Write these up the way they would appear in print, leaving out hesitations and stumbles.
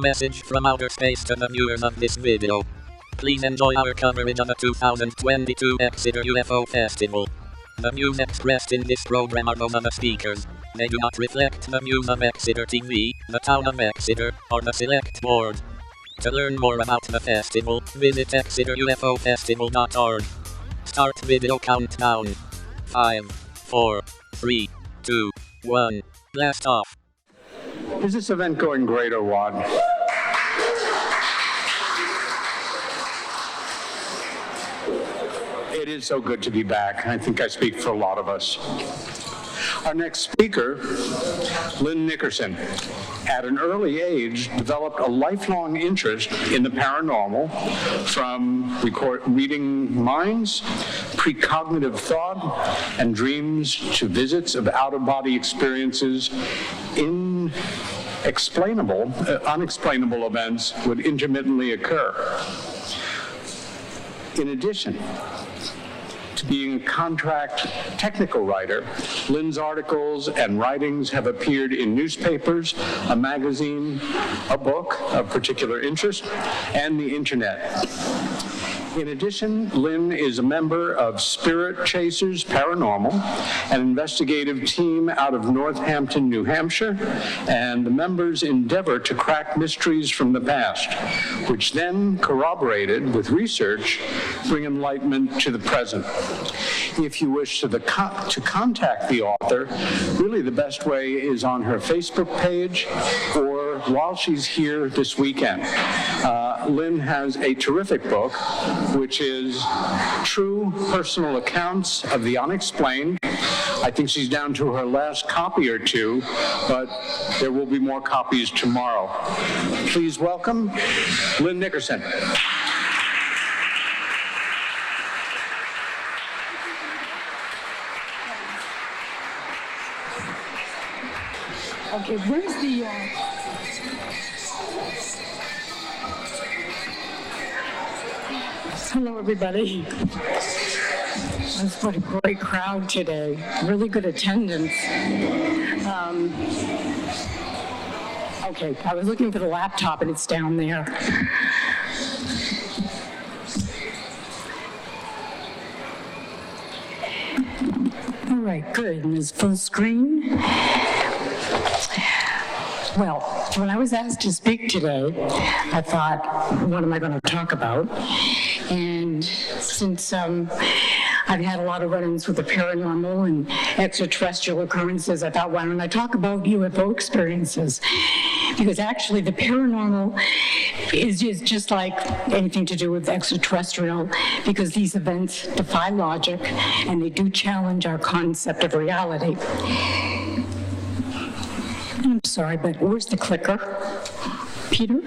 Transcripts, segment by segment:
Message from outer space to the viewers of this video. Please enjoy our coverage of the 2022 Exeter UFO Festival. The views expressed in this program are those of the speakers. They do not reflect the views of Exeter TV, the Town of Exeter, or the Select Board. To learn more about the festival, visit exeterufofestival.org. Start video countdown. 5, 4, 3, 2, 1. Blast off. Is this event going great or what? It is so good to be back. I think I speak for a lot of us. Our next speaker, Lynne Nickerson, at an early age developed a lifelong interest in the paranormal, from reading minds, precognitive thought, and dreams to visits of out-of-body experiences. Unexplainable events would intermittently occur. In addition to being a contract technical writer, Lynne's articles and writings have appeared in newspapers, a magazine, a book of particular interest, and the internet. In addition, Lynne is a member of Spirit Chasers Paranormal, an investigative team out of Northampton, New Hampshire, and the members endeavor to crack mysteries from the past, which then, corroborated with research, bring enlightenment to the present. If you wish to contact the author, really the best way is on her Facebook page or while she's here this weekend. Lynne has a terrific book, which is True Personal Accounts of the Unexplained. I think she's down to her last copy or two, but there will be more copies tomorrow. Please welcome Lynne Nickerson. Okay, where's the... Hello, everybody. That's what a great crowd today. Really good attendance. Okay, I was looking for the laptop and it's down there. All right, good. And it's full screen. Well, when I was asked to speak today, I thought, what am I going to talk about? And since I've had a lot of run-ins with the paranormal and extraterrestrial occurrences, I thought, why don't I talk about UFO experiences? Because actually the paranormal is just like anything to do with extraterrestrial, because these events defy logic and they do challenge our concept of reality. I'm sorry, but where's the clicker? Peter?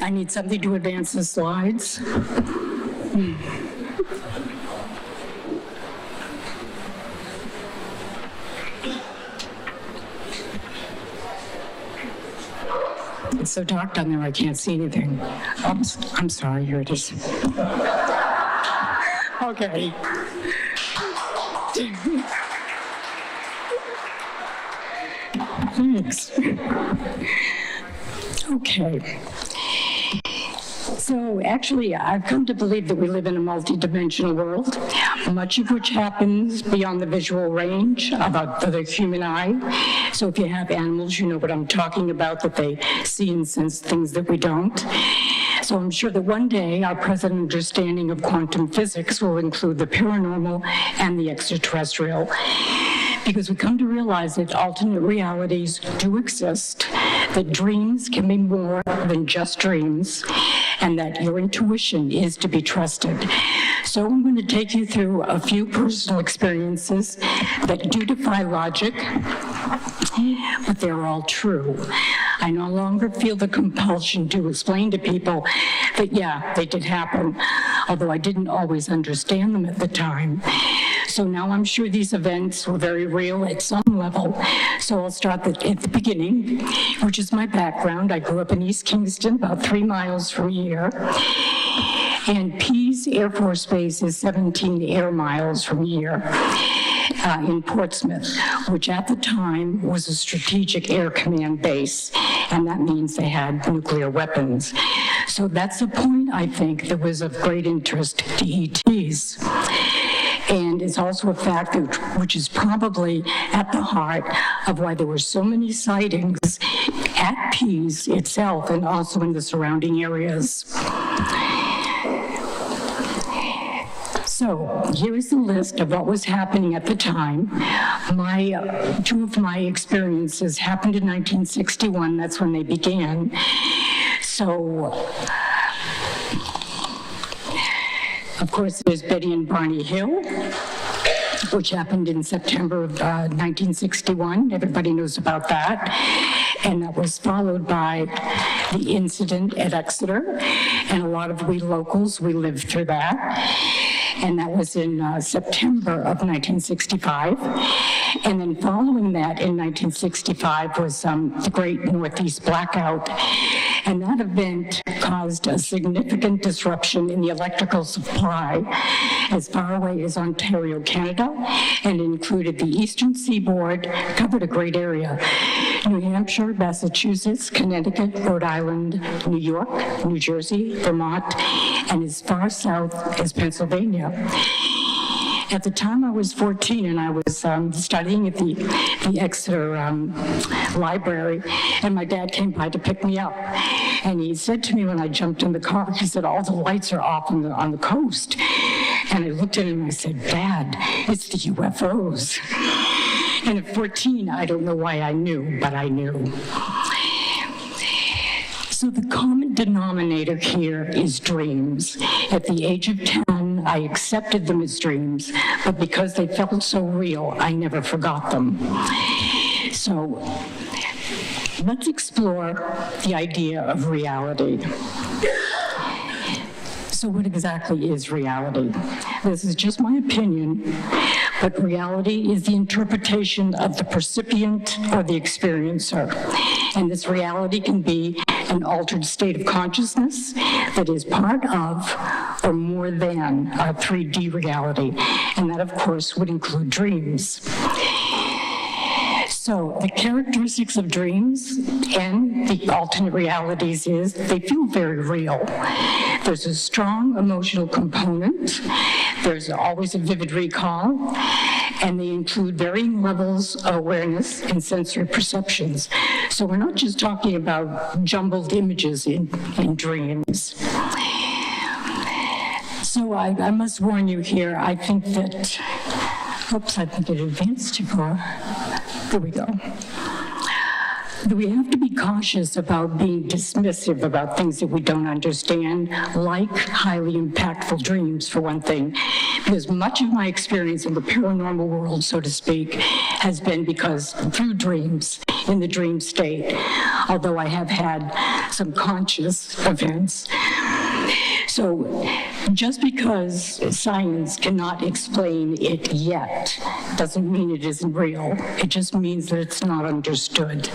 I need something to advance the slides. It's so dark down there I can't see anything. Oops, I'm sorry, here it is. Okay. Thanks. Okay. So actually, I've come to believe that we live in a multi-dimensional world, much of which happens beyond the visual range of the human eye. So if you have animals, you know what I'm talking about, that they see and sense things that we don't. So I'm sure that one day our present understanding of quantum physics will include the paranormal and the extraterrestrial, because we come to realize that alternate realities do exist, that dreams can be more than just dreams, and that your intuition is to be trusted. So I'm going to take you through a few personal experiences that do defy logic, but they're all true. I no longer feel the compulsion to explain to people that, yeah, they did happen, although I didn't always understand them at the time. So now I'm sure these events were very real at some level. So I'll start at the beginning, which is my background. I grew up in East Kingston, about 3 miles from here. And Pease Air Force Base is 17 air miles from here. in Portsmouth, which at the time was a strategic air command base, and that means they had nuclear weapons. So that's a point, I think, that was of great interest to ETs. And it's also a fact which is probably at the heart of why there were so many sightings at Pease itself and also in the surrounding areas. So here is the list of what was happening at the time. Two of my experiences happened in 1961. That's when they began. So, of course, there's Betty and Barney Hill, which happened in September of 1961. Everybody knows about that. And that was followed by the incident at Exeter. And a lot of we locals, we lived through that. And that was in September of 1965. And then following that in 1965 was the Great Northeast Blackout. And that event caused a significant disruption in the electrical supply as far away as Ontario, Canada, and included the Eastern Seaboard, covered a great area: New Hampshire, Massachusetts, Connecticut, Rhode Island, New York, New Jersey, Vermont, and as far south as Pennsylvania. At the time I was 14 and I was studying at the Exeter library, and my dad came by to pick me up. And he said to me when I jumped in the car, he said, "All the lights are off on the coast." And I looked at him and I said, "Dad, it's the UFOs." And at 14, I don't know why I knew, but I knew. So the common denominator here is dreams. At the age of 10, I accepted them as dreams, but because they felt so real, I never forgot them. So let's explore the idea of reality. So what exactly is reality? This is just my opinion, but reality is the interpretation of the percipient or the experiencer. And this reality can be an altered state of consciousness that is part of or more than our 3D reality. And that, of course, would include dreams. So the characteristics of dreams and the alternate realities is they feel very real. There's a strong emotional component. There's always a vivid recall. And they include varying levels of awareness and sensory perceptions. So we're not just talking about jumbled images in dreams. So I must warn you here, I think that, oops, I think it advanced too far. There we go. We have to be cautious about being dismissive about things that we don't understand, like highly impactful dreams, for one thing, because much of my experience in the paranormal world, so to speak, has been because through dreams, in the dream state, although I have had some conscious events. So just because science cannot explain it yet doesn't mean it isn't real. It just means that it's not understood.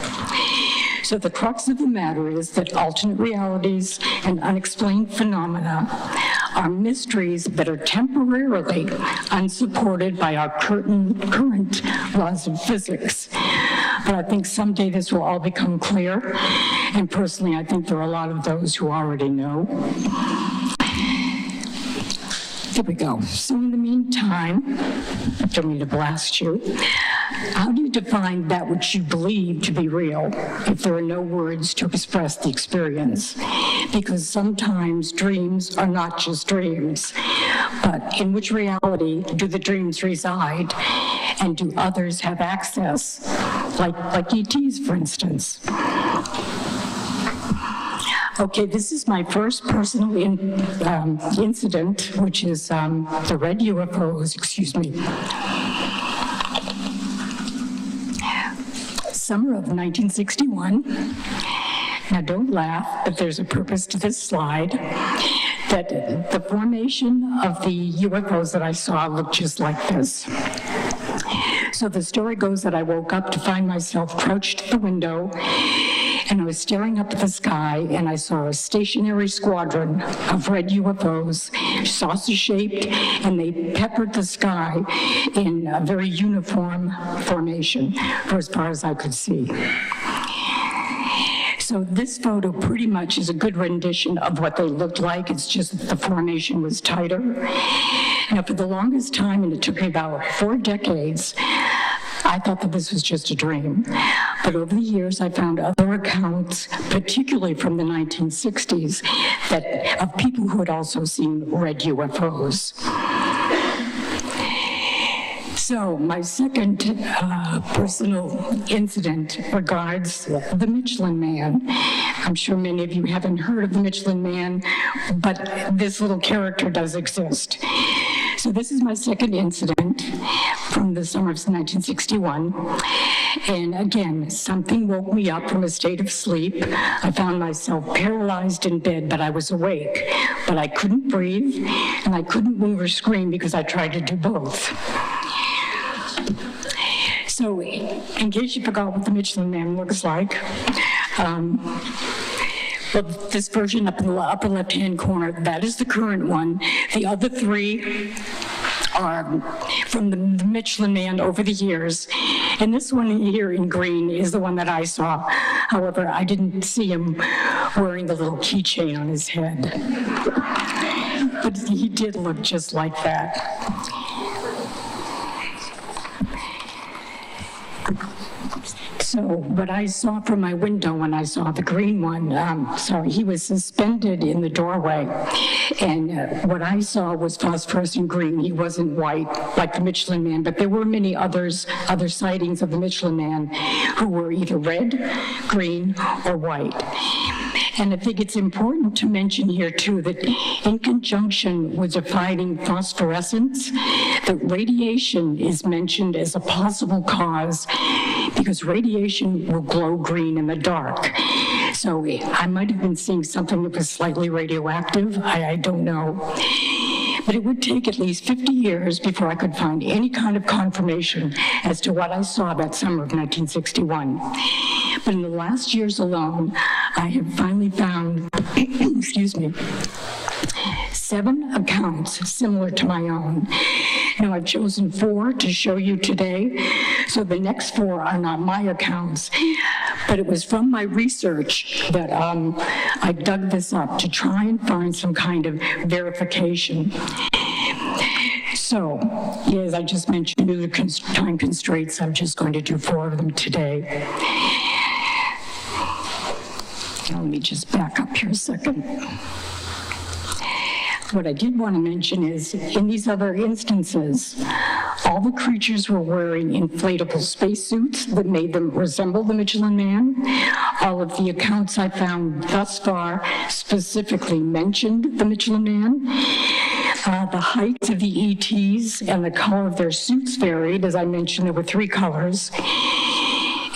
So the crux of the matter is that alternate realities and unexplained phenomena are mysteries that are temporarily unsupported by our current laws of physics. But I think someday this will all become clear. And personally, I think there are a lot of those who already know. Here we go. So in the meantime, I don't mean to blast you, how do you define that which you believe to be real if there are no words to express the experience? Because sometimes dreams are not just dreams, but in which reality do the dreams reside, and do others have access, like ETs, for instance? Okay, this is my first personal incident, which is the red UFOs, Summer of 1961. Now don't laugh, but there's a purpose to this slide, that the formation of the UFOs that I saw looked just like this. So the story goes that I woke up to find myself crouched at the window, and I was staring up at the sky, and I saw a stationary squadron of red UFOs, sausage-shaped, and they peppered the sky in a very uniform formation for as far as I could see. So this photo pretty much is a good rendition of what they looked like. It's just that the formation was tighter. Now, for the longest time, and it took me about 4 decades, I thought that this was just a dream. But over the years, I found other accounts, particularly from the 1960s, of people who had also seen red UFOs. So my second personal incident regards the Michelin Man. I'm sure many of you haven't heard of the Michelin Man, but this little character does exist. So this is my second incident from the summer of 1961. And again, something woke me up from a state of sleep. I found myself paralyzed in bed, but I was awake. But I couldn't breathe, and I couldn't move or scream because I tried to do both. So, in case you forgot what the Michelin Man looks like, well, this version up in the upper left-hand corner, that is the current one. The other 3 are from the Michelin Man over the years. And this one here in green is the one that I saw. However, I didn't see him wearing the little keychain on his head. But he did look just like that. So what I saw from my window when I saw the green one, he was suspended in the doorway. And what I saw was phosphorescent green. He wasn't white like the Michelin Man, but there were many other sightings of the Michelin Man who were either red, green, or white. And I think it's important to mention here, too, that in conjunction with defining phosphorescence, that radiation is mentioned as a possible cause because radiation will glow green in the dark. So I might have been seeing something that was slightly radioactive. I don't know. But it would take at least 50 years before I could find any kind of confirmation as to what I saw that summer of 1961. But in the last years alone, I have finally found, 7 accounts similar to my own. Now, I've chosen 4 to show you today, so the next 4 are not my accounts, but it was from my research that I dug this up to try and find some kind of verification. So, as I just mentioned, due to time constraints, I'm just going to do 4 of them today. Now, let me just back up here a second. What I did want to mention is, in these other instances, all the creatures were wearing inflatable spacesuits that made them resemble the Michelin Man. All of the accounts I found thus far specifically mentioned the Michelin Man. The height of the ETs and the color of their suits varied. As I mentioned, there were 3 colors.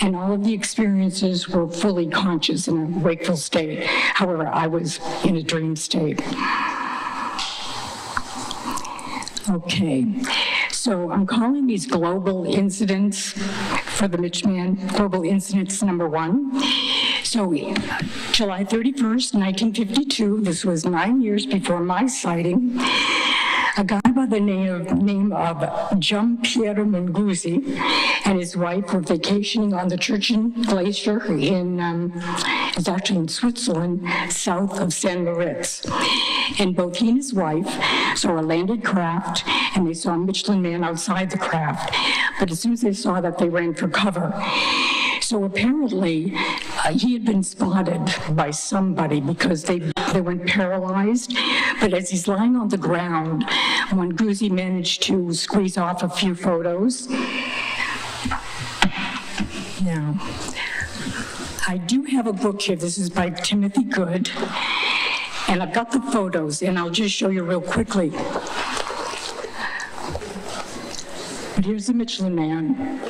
And all of the experiences were fully conscious in a wakeful state. However, I was in a dream state. Okay, so I'm calling these global incidents for the Michelin Man, global incidents number 1. So July 31st, 1952, this was 9 years before my sighting, a guy by the name of Giampiero Munguzzi and his wife were vacationing on the Churchen Glacier it's actually in Switzerland, south of St. Moritz. And both he and his wife saw a landed craft, and they saw a Michelin Man outside the craft. But as soon as they saw that, they ran for cover. So apparently, he had been spotted by somebody because they went paralyzed. But as he's lying on the ground, Munguzzi managed to squeeze off a few photos. Now, I do have a book here. This is by Timothy Good. And I've got the photos, and I'll just show you real quickly. But here's the Michelin Man.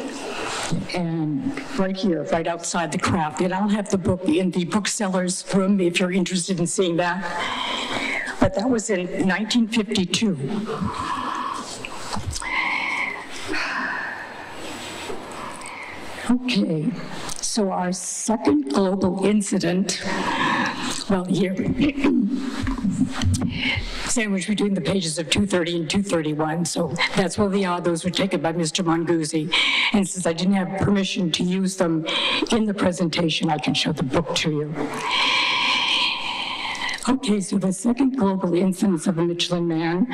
And right here, right outside the craft. And I'll have the book in the bookseller's room if you're interested in seeing that. But that was in 1952. Okay, So our second global incident, well, here, sandwiched between the pages of 230 and 231, so that's where they are. Those were taken by Mr. Monguzzi. And since I didn't have permission to use them in the presentation, I can show the book to you. Okay, so the second global instance of the Michelin Man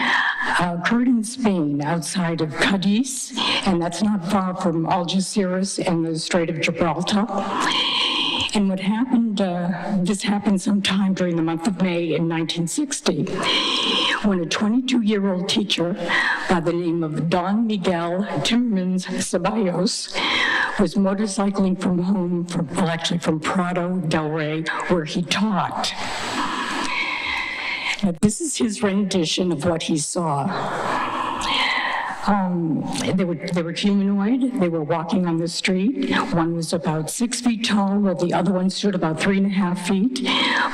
occurred in Spain, outside of Cadiz, and that's not far from Algeciras and the Strait of Gibraltar. And what happened, this happened sometime during the month of May in 1960, when a 22-year-old teacher by the name of Don Miguel Timmermans Ceballos was motorcycling from home, from Prado del Rey, where he taught. Now, this is his rendition of what he saw. They were humanoid. They were walking on the street. One was about 6 feet tall, while the other one stood about 3.5 feet.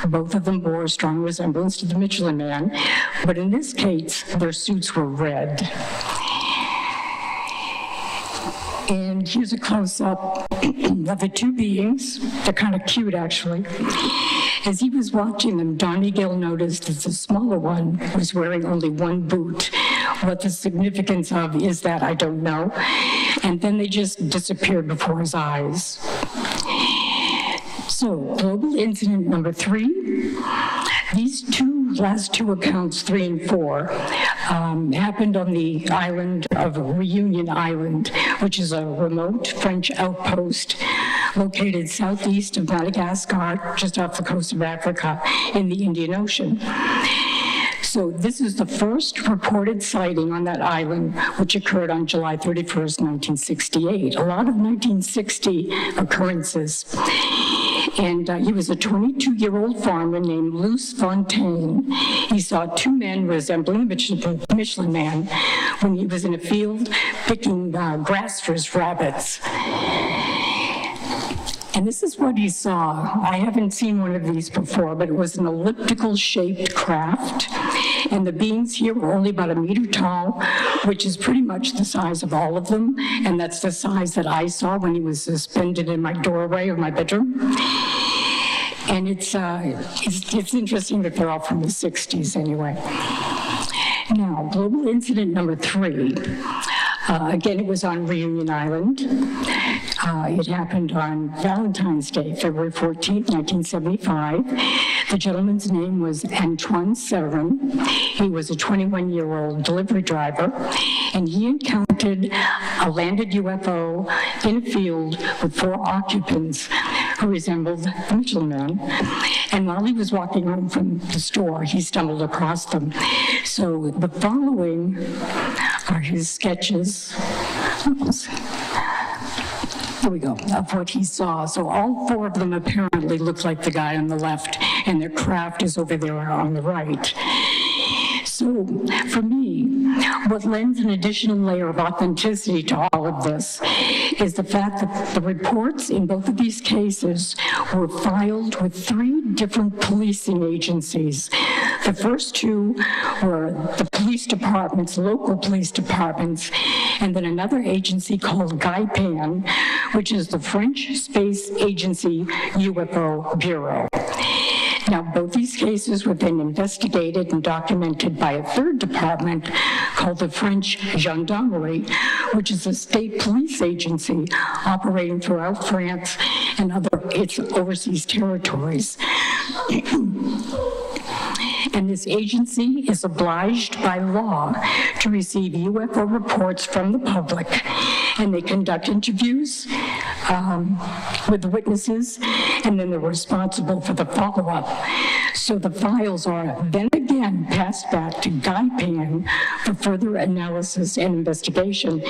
Both of them bore a strong resemblance to the Michelin Man, but in this case, their suits were red. And here's a close-up of the two beings. They're kind of cute, actually. As he was watching them, Don Miguel noticed that the smaller one was wearing only one boot. What the significance of is that, I don't know. And then they just disappeared before his eyes. So, global incident number 3. These last two accounts, 3 and 4, happened on the island of Reunion Island, which is a remote French outpost located southeast of Madagascar, just off the coast of Africa, in the Indian Ocean. So this is the first reported sighting on that island, which occurred on July 31st, 1968. A lot of 1960 occurrences. And he was a 22-year-old farmer named Luce Fontaine. He saw two men resembling the Michelin Man when he was in a field picking grass for his rabbits. And this is what he saw. I haven't seen one of these before, but it was an elliptical-shaped craft. And the beings here were only about 1 meter tall, which is pretty much the size of all of them. And that's the size that I saw when he was suspended in my doorway of my bedroom. And it's interesting that they're all from the 60s anyway. Now, global incident number 3. Again, it was on Reunion Island. It happened on Valentine's Day, February 14th, 1975. The gentleman's name was Antoine Severin. He was a 21-year-old delivery driver, and he encountered a landed UFO in a field with 4 occupants who resembled the Michelin Man. And while he was walking home from the store, he stumbled across them. So the following are his sketches. Oops. Here we go, of what he saw. So all 4 of them apparently look like the guy on the left, and their craft is over there on the right. So for me, what lends an additional layer of authenticity to all of this is the fact that the reports in both of these cases were filed with 3 different policing agencies. The first 2 were the police departments, local police departments, and then another agency called GAIPAN, which is the French Space Agency UFO Bureau. Now, both these cases were then investigated and documented by a third department called the French Gendarmerie, which is a state police agency operating throughout France and its overseas territories. And this agency is obliged by law to receive UFO reports from the public, and they conduct interviews with the witnesses, and then they're responsible for the follow-up. So the files are then again passed back to GAIPAN for further analysis and investigation.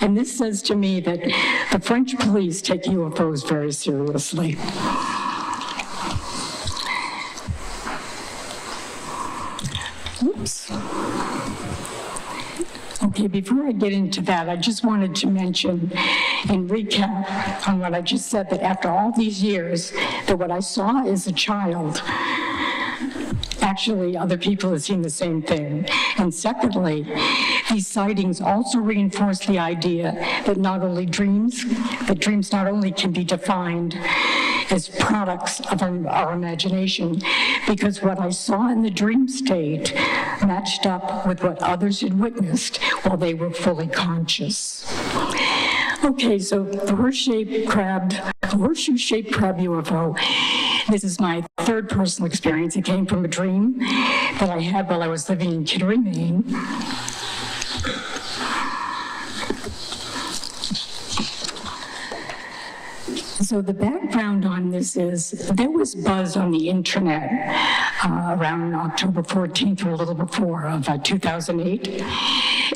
And this says to me that the French police take UFOs very seriously. Oops. Okay, before I get into that, I just wanted to mention and recap on what I just said, that after all these years, that what I saw as a child Actually, other people have seen the same thing. And secondly, these sightings also reinforce the idea that dreams not only can be defined as products of our imagination, because what I saw in the dream state matched up with what others had witnessed while they were fully conscious. Okay, so the horseshoe-shaped crab UFO. This is my third personal experience. It came from a dream that I had while I was living in Kittery, Maine. So the background on this is there was buzz on the internet around October 14th or a little before of 2008.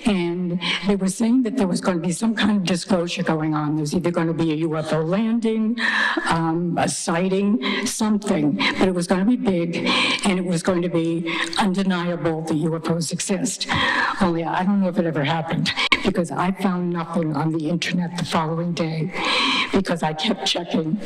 And they were saying that there was going to be some kind of disclosure going on. There's either going to be a UFO landing, a sighting, something, but it was going to be big and it was going to be undeniable that UFOs exist. Only I don't know if it ever happened because I found nothing on the internet the following day because I kept checking.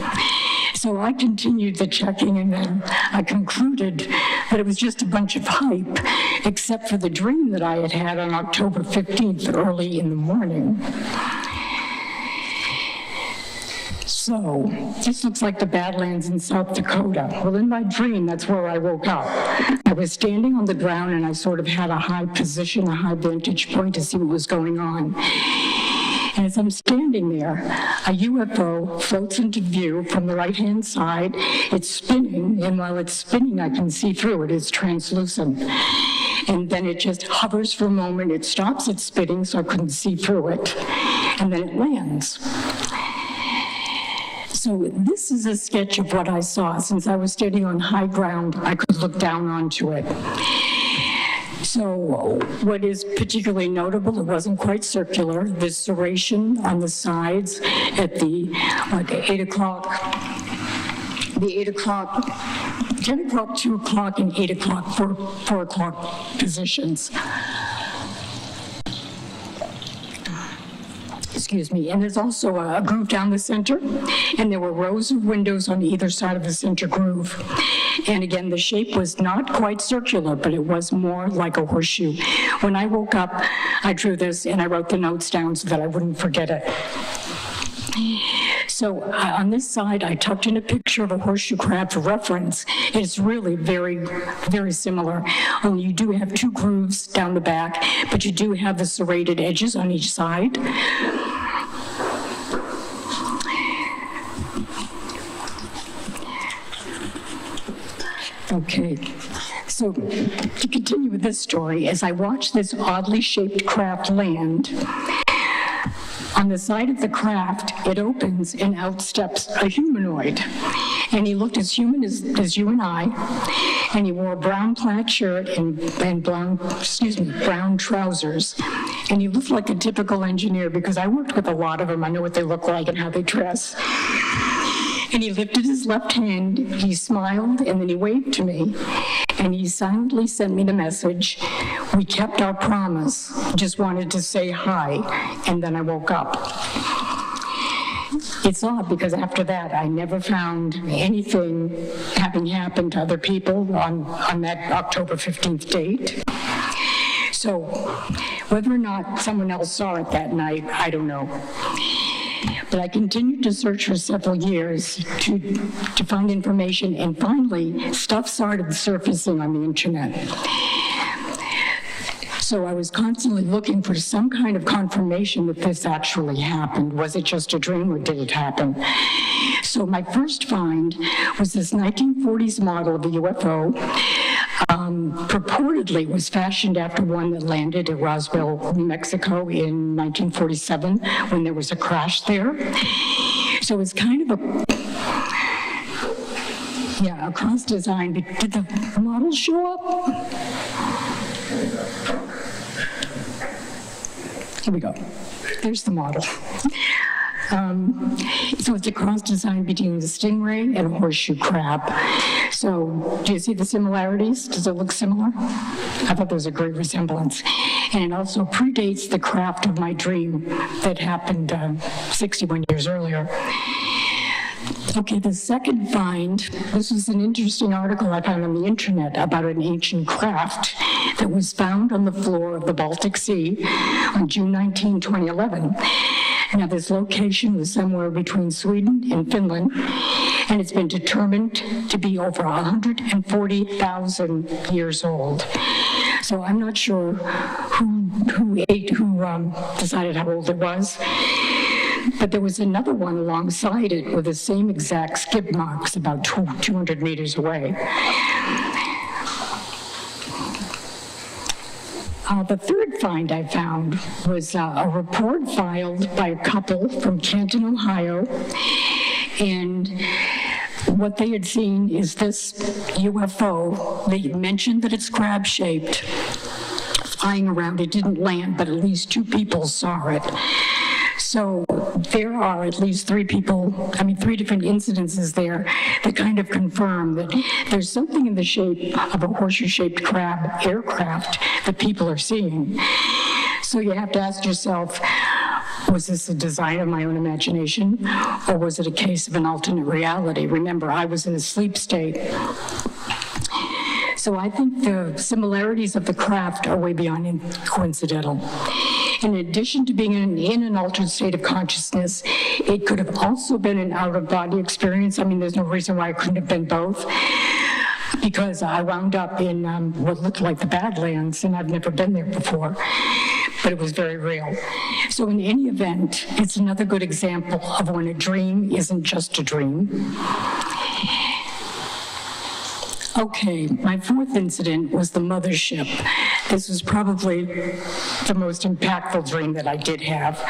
So I continued the checking and then I concluded that it was just a bunch of hype, except for the dream that I had had on October 15th, early in the morning. So this looks like the Badlands in South Dakota. Well, in my dream, that's where I woke up. I was standing on the ground and I sort of had a high position, a high vantage point to see what was going on. And as I'm standing there, a UFO floats into view from the right-hand side. It's spinning, and while it's spinning, I can see through it. It's translucent. And then it just hovers for a moment. It stops its spinning, so I couldn't see through it. And then it lands. So this is a sketch of what I saw. Since I was standing on high ground, I could look down onto it. So what is particularly notable, it wasn't quite circular, the serration on the sides at the 8 o'clock, 10 o'clock, 2 o'clock, and 8 o'clock, 4 o'clock positions. Excuse me, and there's also a groove down the center, and there were rows of windows on either side of the center groove. And again, the shape was not quite circular, but it was more like a horseshoe. When I woke up, I drew this and I wrote the notes down so that I wouldn't forget it. So on this side, I tucked in a picture of a horseshoe crab for reference. It's really very, very similar, only you do have two grooves down the back, but you do have the serrated edges on each side. Okay, so to continue with this story, as I watched this oddly shaped craft land, on the side of the craft, it opens and out steps a humanoid. And he looked as human as you and I, and he wore a brown plaid shirt and brown trousers. And he looked like a typical engineer because I worked with a lot of them. I know what they look like and how they dress. And he lifted his left hand, he smiled, and then he waved to me. And he silently sent me the message, "We kept our promise, just wanted to say hi," and then I woke up. It's odd because after that, I never found anything having happened to other people on that October 15th date. So whether or not someone else saw it that night, I don't know. But I continued to search for several years to find information, and finally, stuff started surfacing on the internet. So I was constantly looking for some kind of confirmation that this actually happened. Was it just a dream or did it happen? So my first find was this 1940s model of a UFO. Purportedly was fashioned after one that landed at Roswell, New Mexico in 1947 when there was a crash there. So it's kind of a cross design. Did the model show up? Here we go. There's the model. So it's a cross design between the stingray and a horseshoe crab. So do you see the similarities? Does it look similar? I thought there was a great resemblance. And it also predates the craft of my dream that happened 61 years earlier. Okay, the second find, this was an interesting article I found on the internet about an ancient craft that was found on the floor of the Baltic Sea on June 19, 2011. Now, this location was somewhere between Sweden and Finland, and it's been determined to be over 140,000 years old. So I'm not sure who decided how old it was. But there was another one alongside it with the same exact skid marks about 200 meters away. The third find I found was a report filed by a couple from Canton, Ohio, and what they had seen is this UFO. They mentioned that it's crab-shaped, flying around. It didn't land, but at least 2 people saw it. So there are at least 3 different incidences there that kind of confirm that there's something in the shape of a horseshoe-shaped crab aircraft that people are seeing. So you have to ask yourself, was this a design of my own imagination, or was it a case of an alternate reality? Remember, I was in a sleep state. So I think the similarities of the craft are way beyond coincidental. In addition to being in an altered state of consciousness, it could have also been an out-of-body experience. I mean, there's no reason why it couldn't have been both, because I wound up in what looked like the Badlands, and I've never been there before, but it was very real. So in any event, it's another good example of when a dream isn't just a dream. Okay, my 4th incident was the mothership. This was probably the most impactful dream that I did have.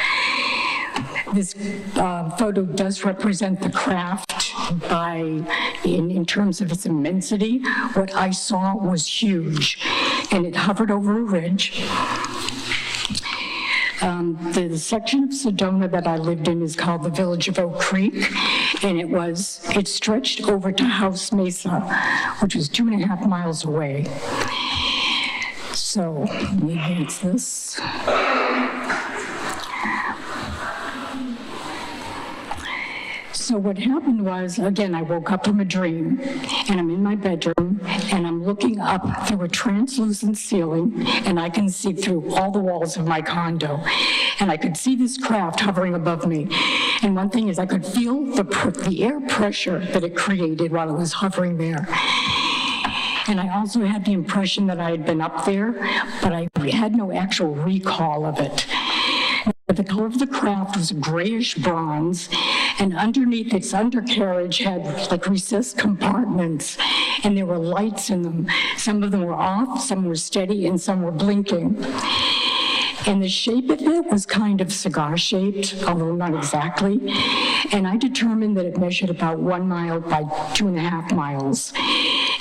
This photo does represent the craft in terms of its immensity. What I saw was huge, and it hovered over a ridge. The section of Sedona that I lived in is called the Village of Oak Creek, and it stretched over to House Mesa, which was 2.5 miles away. So maybe it's this. So what happened was, again, I woke up from a dream, and I'm in my bedroom, and I'm looking up through a translucent ceiling, and I can see through all the walls of my condo. And I could see this craft hovering above me. And one thing is, I could feel the air pressure that it created while it was hovering there. And I also had the impression that I had been up there, but I had no actual recall of it. The color of the craft was grayish bronze, and underneath its undercarriage had like recessed compartments, and there were lights in them. Some of them were off, some were steady, and some were blinking. And the shape of it was kind of cigar-shaped, although not exactly. And I determined that it measured about 1 mile by 2.5 miles.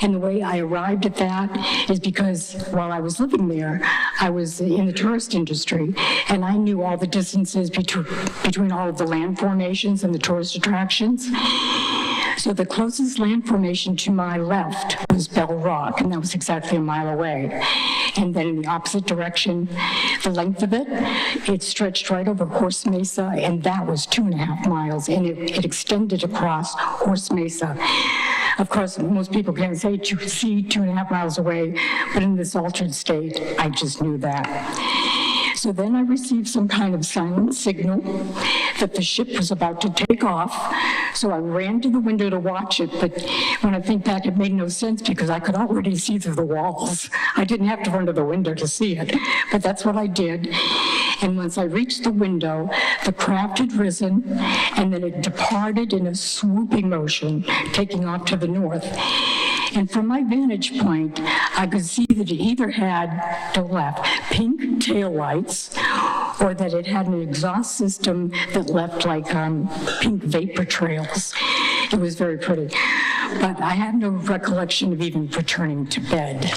And the way I arrived at that is because while I was living there, I was in the tourist industry, and I knew all the distances between all of the land formations and the tourist attractions. So the closest land formation to my left was Bell Rock, and that was exactly 1 mile away. And then in the opposite direction, the length of it stretched right over Horse Mesa, and that was 2.5 miles, and it extended across Horse Mesa. Of course, most people can't see 2.5 miles away, but in this altered state, I just knew that. So then I received some kind of silent signal that the ship was about to take off. So I ran to the window to watch it, but when I think back, it made no sense because I could already see through the walls. I didn't have to run to the window to see it, but that's what I did. And once I reached the window, the craft had risen, and then it departed in a swooping motion, taking off to the north. And from my vantage point, I could see that it either had, to the left, pink taillights, or that it had an exhaust system that left like pink vapor trails. It was very pretty. But I have no recollection of even returning to bed.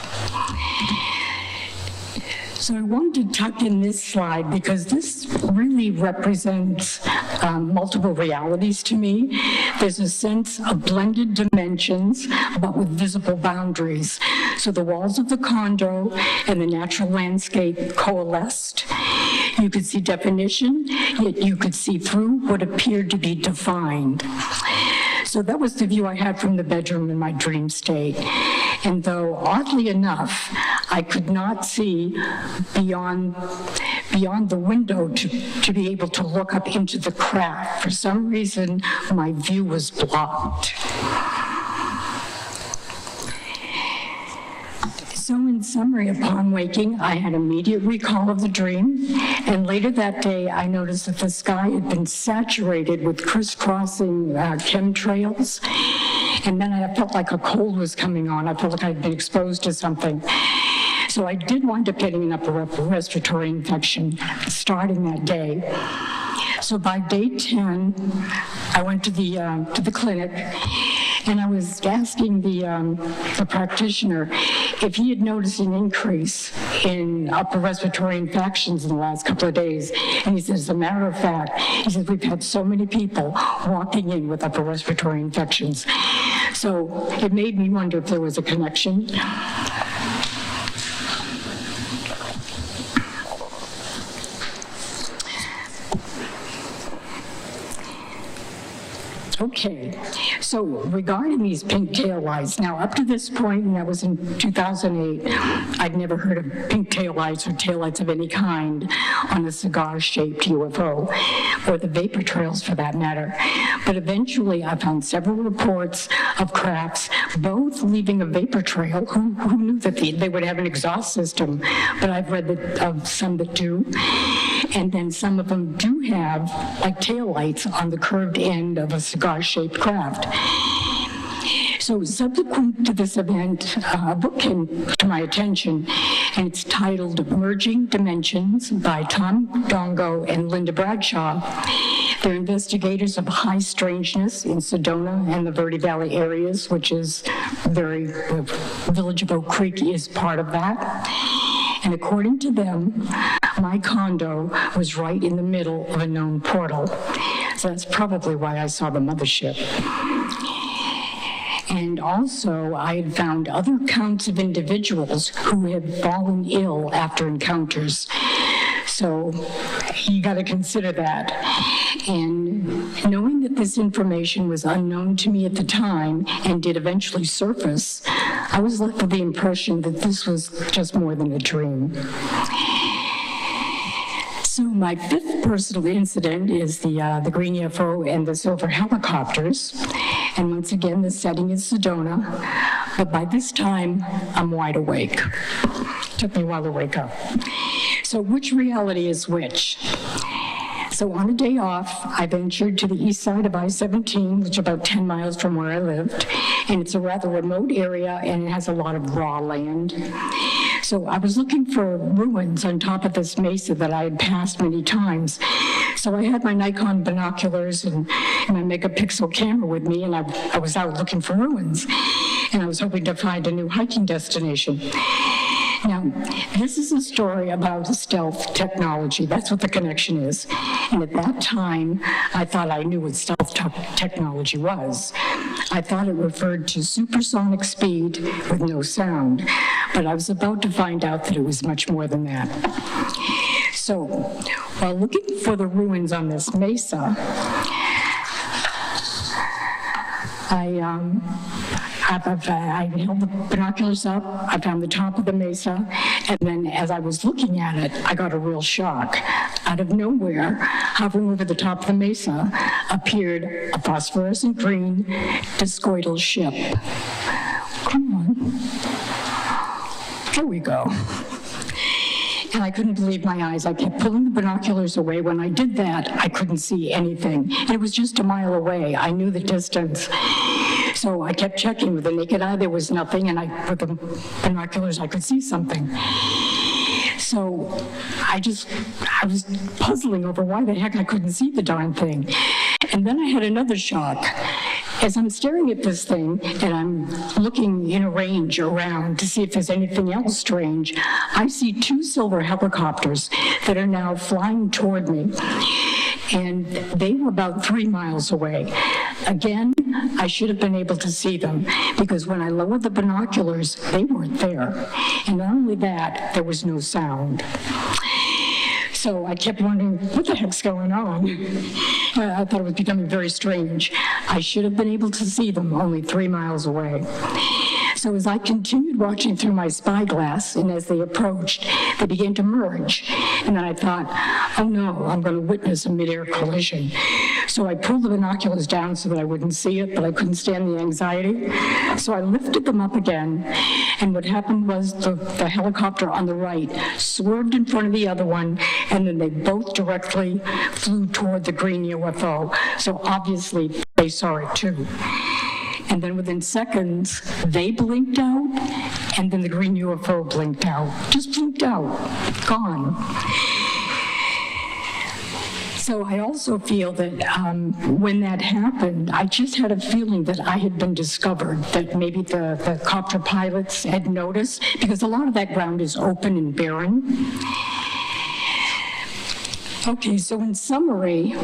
So I wanted to tuck in this slide because this really represents multiple realities to me. There's a sense of blended dimensions, but with visible boundaries. So the walls of the condo and the natural landscape coalesced. You could see definition, yet you could see through what appeared to be defined. So that was the view I had from the bedroom in my dream state. And though, oddly enough, I could not see beyond the window to be able to look up into the craft. For some reason, my view was blocked. So in summary, upon waking, I had immediate recall of the dream, and later that day, I noticed that the sky had been saturated with crisscrossing chemtrails, and then I felt like a cold was coming on. I felt like I'd been exposed to something. So I did wind up getting an upper respiratory infection starting that day. So by day 10, I went to the clinic, and I was asking the practitioner if he had noticed an increase in upper respiratory infections in the last couple of days. And he said, as a matter of fact, he said, we've had so many people walking in with upper respiratory infections. So it made me wonder if there was a connection. Okay, so regarding these pink taillights, now up to this point, and that was in 2008, I'd never heard of pink taillights or taillights of any kind on a cigar-shaped UFO, or the vapor trails for that matter. But eventually I found several reports of crafts, both leaving a vapor trail. Who knew that they would have an exhaust system? But I've read of some that do. And then some of them do have like taillights on the curved end of a cigar-shaped craft. So subsequent to this event, a book came to my attention, and it's titled Merging Dimensions by Tom Dongo and Linda Bradshaw. They're investigators of high strangeness in Sedona and the Verde Valley areas, which is the village of Oak Creek is part of that. And according to them, my condo was right in the middle of a known portal. So that's probably why I saw the mothership. And also, I had found other accounts of individuals who had fallen ill after encounters. So you got to consider that. And knowing that this information was unknown to me at the time and did eventually surface, I was left with the impression that this was just more than a dream. So my fifth personal incident is the green UFO and the silver helicopters. And once again, the setting is Sedona. But by this time, I'm wide awake. It took me a while to wake up. So which reality is which? So on a day off, I ventured to the east side of I-17, which is about 10 miles from where I lived. And it's a rather remote area, and it has a lot of raw land. So I was looking for ruins on top of this mesa that I had passed many times. So I had my Nikon binoculars and my megapixel camera with me, and I was out looking for ruins. And I was hoping to find a new hiking destination. Now, this is a story about stealth technology. That's what the connection is. And at that time, I thought I knew what stealth technology was. I thought it referred to supersonic speed with no sound. But I was about to find out that it was much more than that. So, while looking for the ruins on this mesa, I held the binoculars up, I found the top of the mesa, and then as I was looking at it, I got a real shock. Out of nowhere, hovering over the top of the mesa, appeared a phosphorescent green discoidal ship. Come on. Here we go. And I couldn't believe my eyes. I kept pulling the binoculars away. When I did that, I couldn't see anything. It was just a mile away. I knew the distance. So I kept checking with the naked eye. There was nothing, and with the binoculars, I could see something. So I was puzzling over why the heck I couldn't see the darn thing. And then I had another shock. As I'm staring at this thing and I'm looking in a range around to see if there's anything else strange, I see two silver helicopters that are now flying toward me. And they were about 3 miles away. Again, I should have been able to see them because when I lowered the binoculars, they weren't there. And not only that, there was no sound. So I kept wondering, what the heck's going on? I thought it was becoming very strange. I should have been able to see them only 3 miles away. So as I continued watching through my spyglass, and as they approached, they began to merge. And then I thought, oh no, I'm going to witness a mid-air collision. So I pulled the binoculars down so that I wouldn't see it, but I couldn't stand the anxiety. So I lifted them up again, and what happened was the helicopter on the right swerved in front of the other one, and then they both directly flew toward the green UFO. So obviously they saw it too. And then within seconds, they blinked out, and then the green UFO blinked out. Just blinked out, gone. So I also feel that when that happened, I just had a feeling that I had been discovered, that maybe the copter pilots had noticed, because a lot of that ground is open and barren. Okay, so in summary,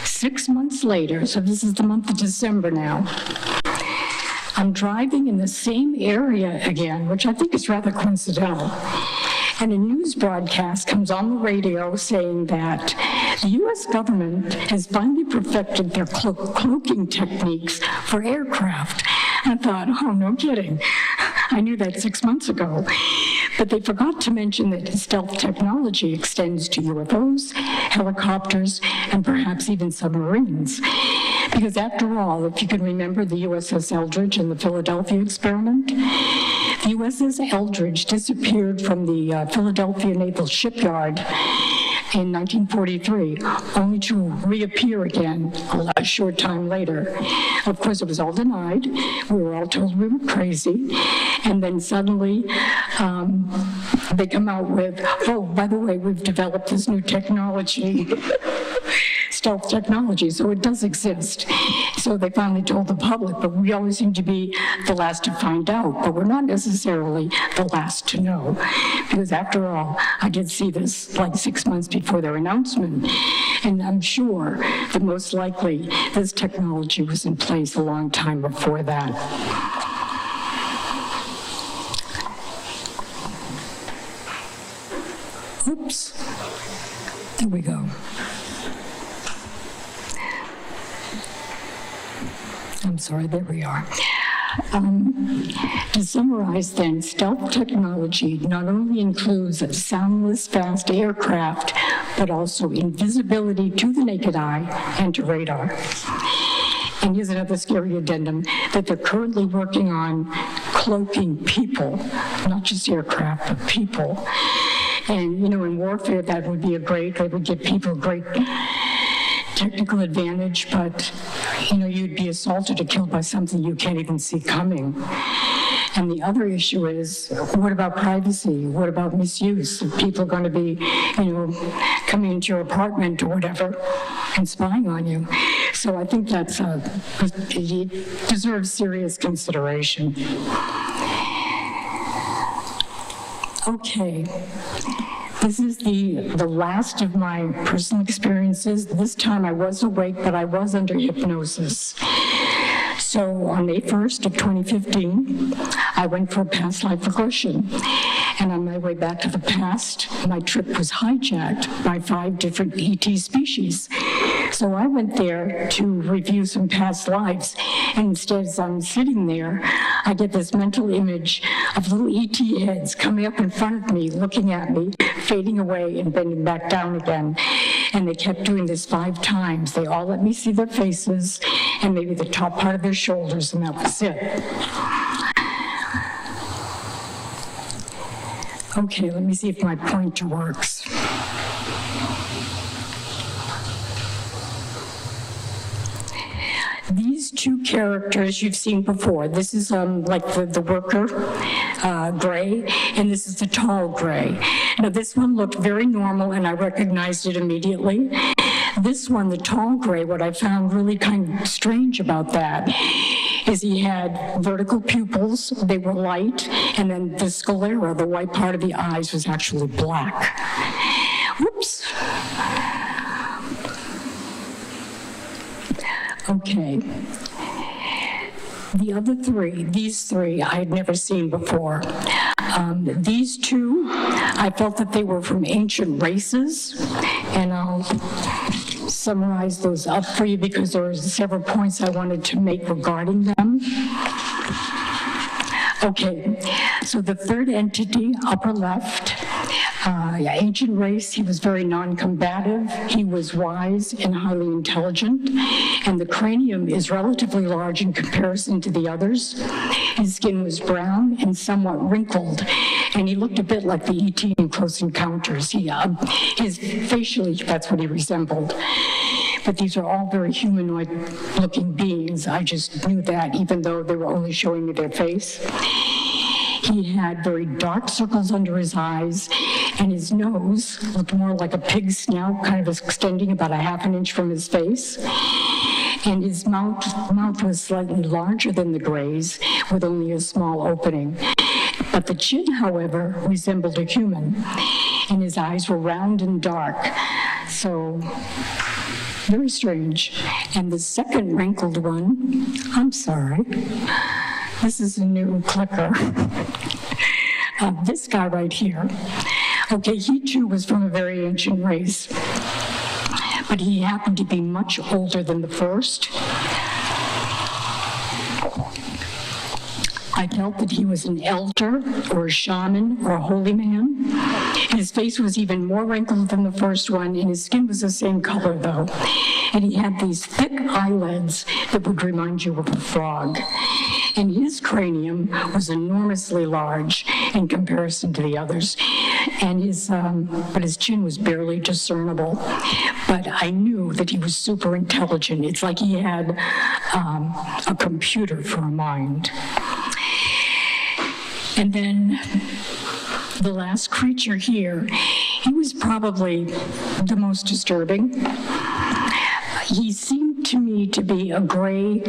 6 months later, so this is the month of December now, I'm driving in the same area again, which I think is rather coincidental. And a news broadcast comes on the radio saying that the U.S. government has finally perfected their cloaking techniques for aircraft. And I thought, oh, no kidding. I knew that 6 months ago. But they forgot to mention that stealth technology extends to UFOs, helicopters, and perhaps even submarines. Because after all, if you can remember the USS Eldridge and the Philadelphia experiment, the USS Eldridge disappeared from the Philadelphia Naval Shipyard in 1943, only to reappear again a short time later. Of course, it was all denied. We were all told we were crazy. And then suddenly, they come out with, oh, by the way, we've developed this new technology, stealth technology, so it does exist. So they finally told the public, but we always seem to be the last to find out, but we're not necessarily the last to know. Because after all, I did see this like 6 months before their announcement, and I'm sure that most likely this technology was in place a long time before that. Oops, there we go. I'm sorry, there we are. To summarize then, stealth technology not only includes a soundless, fast aircraft, but also invisibility to the naked eye and to radar. And here's another scary addendum, that they're currently working on cloaking people, not just aircraft, but people. And, you know, in warfare, that would be they would give people great technical advantage, but, you know, you'd be assaulted or killed by something you can't even see coming. And the other issue is, what about privacy? What about misuse? Are people going to be, you know, coming into your apartment or whatever and spying on you? So I think it deserves serious consideration. Okay. This is the last of my personal experiences. This time I was awake, but I was under hypnosis. So on May 1st of 2015, I went for a past life regression. And on my way back to the past, my trip was hijacked by 5 different ET species. So I went there to review some past lives. And instead, as I'm sitting there, I get this mental image of little ET heads coming up in front of me, looking at me, fading away and bending back down again. And they kept doing this 5 times. They all let me see their faces and maybe the top part of their shoulders, and that was it. Okay, let me see if my pointer works. These 2 characters you've seen before. This is like the worker, gray, and this is the tall gray. Now this one looked very normal and I recognized it immediately. This one, the tall gray, what I found really kind of strange about that is he had vertical pupils, they were light, and then the sclera, the white part of the eyes, was actually black. Whoops. Okay. The other 3, these 3, I had never seen before. These two, I felt that they were from ancient races, and I'll summarize those up for you because there were several points I wanted to make regarding them. Okay, so the third entity, upper left, ancient race, he was very non-combative, he was wise and highly intelligent, and the cranium is relatively large in comparison to the others. His skin was brown and somewhat wrinkled, and he looked a bit like the E.T. in Close Encounters. His facially, that's what he resembled. But these are all very humanoid-looking beings. I just knew that, even though they were only showing me their face. He had very dark circles under his eyes, and his nose looked more like a pig's snout, kind of extending about a half an inch from his face. And his mouth was slightly larger than the Greys, with only a small opening. But the chin, however, resembled a human, and his eyes were round and dark. So, very strange. And the second wrinkled one, I'm sorry, this is a new clicker. This guy right here. Okay, he too was from a very ancient race, but he happened to be much older than the first. I felt that he was an elder or a shaman or a holy man. His face was even more wrinkled than the first one, and his skin was the same color though. And he had these thick eyelids that would remind you of a frog. And his cranium was enormously large in comparison to the others. And but his chin was barely discernible. But I knew that he was super intelligent. It's like he had a computer for a mind. And then the last creature here, he was probably the most disturbing. He seemed to me to be a gray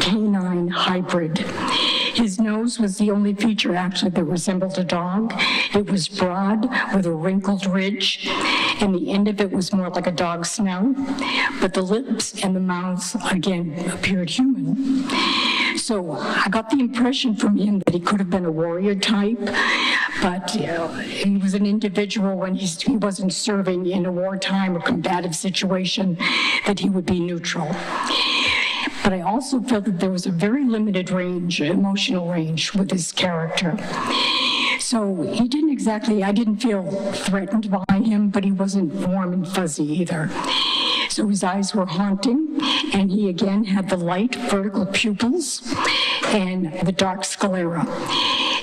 canine hybrid. His nose was the only feature actually that resembled a dog. It was broad with a wrinkled ridge, and the end of it was more like a dog's snout, but the lips and the mouth, again, appeared human. So I got the impression from him that he could have been a warrior type, but he was an individual when he wasn't serving in a wartime or combative situation, that he would be neutral. But I also felt that there was a very limited range, emotional range with his character. So I didn't feel threatened by him, but he wasn't warm and fuzzy either. So his eyes were haunting, and he again had the light vertical pupils and the dark sclera.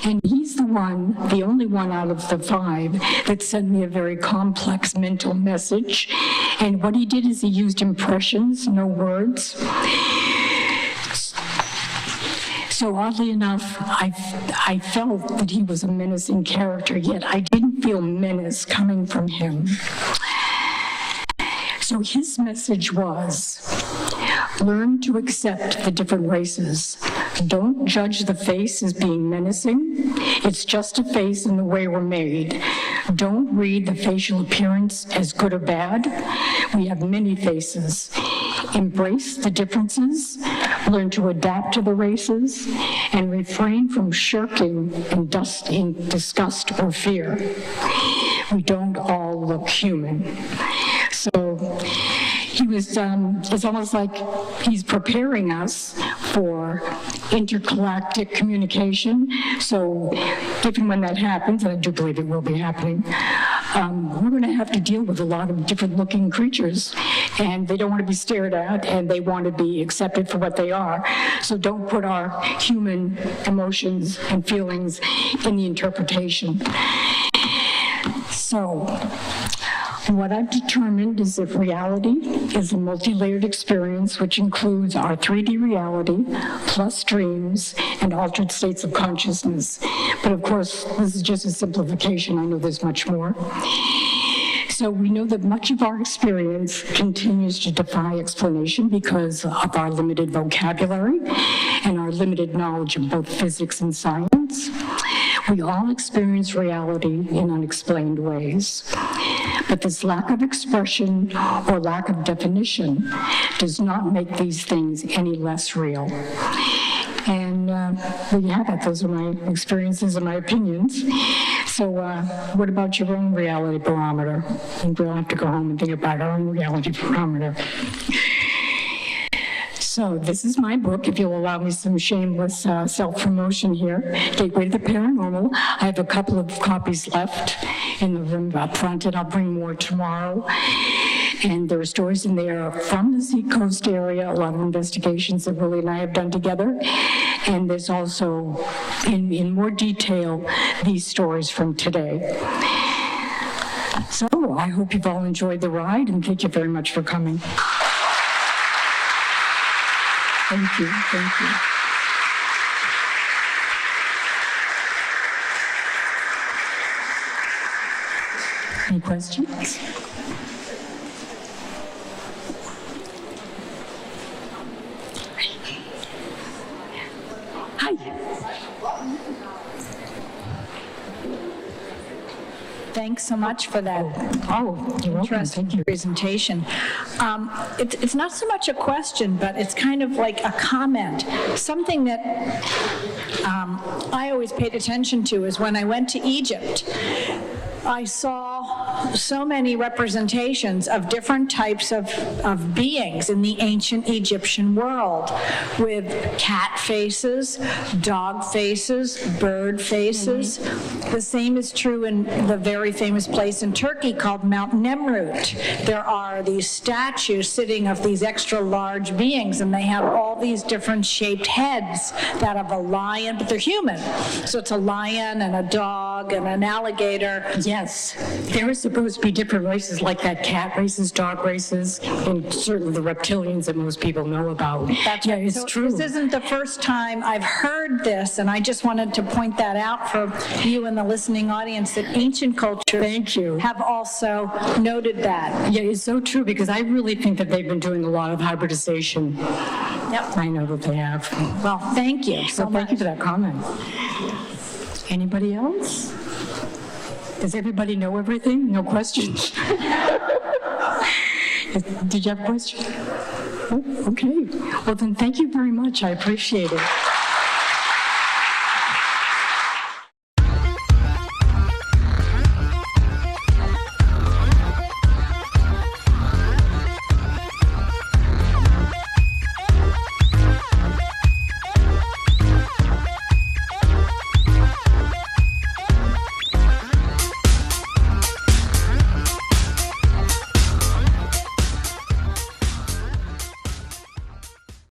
And he's the only one out of the 5 that sent me a very complex mental message. And what he did is he used impressions, no words. So oddly enough, I felt that he was a menacing character, yet I didn't feel menace coming from him. So his message was, learn to accept the different races. Don't judge the face as being menacing. It's just a face in the way we're made. Don't read the facial appearance as good or bad. We have many faces. Embrace the differences, learn to adapt to the races, and refrain from shirking in disgust or fear. We don't all look human. So he was, it's almost like he's preparing us for intergalactic communication. So if and when that happens, and I do believe it will be happening, we're going to have to deal with a lot of different looking creatures, and they don't want to be stared at, and they want to be accepted for what they are. So don't put our human emotions and feelings in the interpretation. So what I've determined is that reality is a multi-layered experience which includes our 3D reality, plus dreams, and altered states of consciousness. But of course, this is just a simplification. I know there's much more. So we know that much of our experience continues to defy explanation because of our limited vocabulary and our limited knowledge of both physics and science. We all experience reality in unexplained ways. But this lack of expression or lack of definition does not make these things any less real. And there you have it. Those are my experiences and my opinions. So what about your own reality barometer? I think we all have to go home and think about our own reality barometer. So this is my book, if you'll allow me some shameless self-promotion here, Gateway to the Paranormal. I have a couple of copies left in the room up front, and I'll bring more tomorrow. And there are stories in there from the Seacoast area, a lot of investigations that Willie and I have done together. And there's also, in more detail, these stories from today. So I hope you've all enjoyed the ride, and thank you very much for coming. Thank you, thank you. Any questions? Hi. Thanks so much for that You're welcome. interesting Thank you. presentation. It's not so much a question, but it's kind of like a comment. Something that I always paid attention to is when I went to Egypt, I saw so many representations of different types of beings in the ancient Egyptian world, with cat faces, dog faces, bird faces. The same is true in the very famous place in Turkey called Mount Nemrut. There are these statues sitting of these extra large beings, and they have all these different shaped heads that of a lion, but they're human. So it's a lion and a dog and an alligator. Yes, there are supposed to be different races like that, cat races, dog races, and certainly the reptilians that most people know about. That's yeah, right. it's So true. This isn't the first time I've heard this, and I just wanted to point that out for you and the listening audience, that ancient cultures Thank you. have also noted that. Yeah, it's so true, because I really think that they've been doing a lot of hybridization. Yep. I know that they have. Well, thank you so So much. thank you for that comment. Anybody else? Does everybody know everything? No questions? Did you have a question? Oh, okay. Well, then thank you very much. I appreciate it.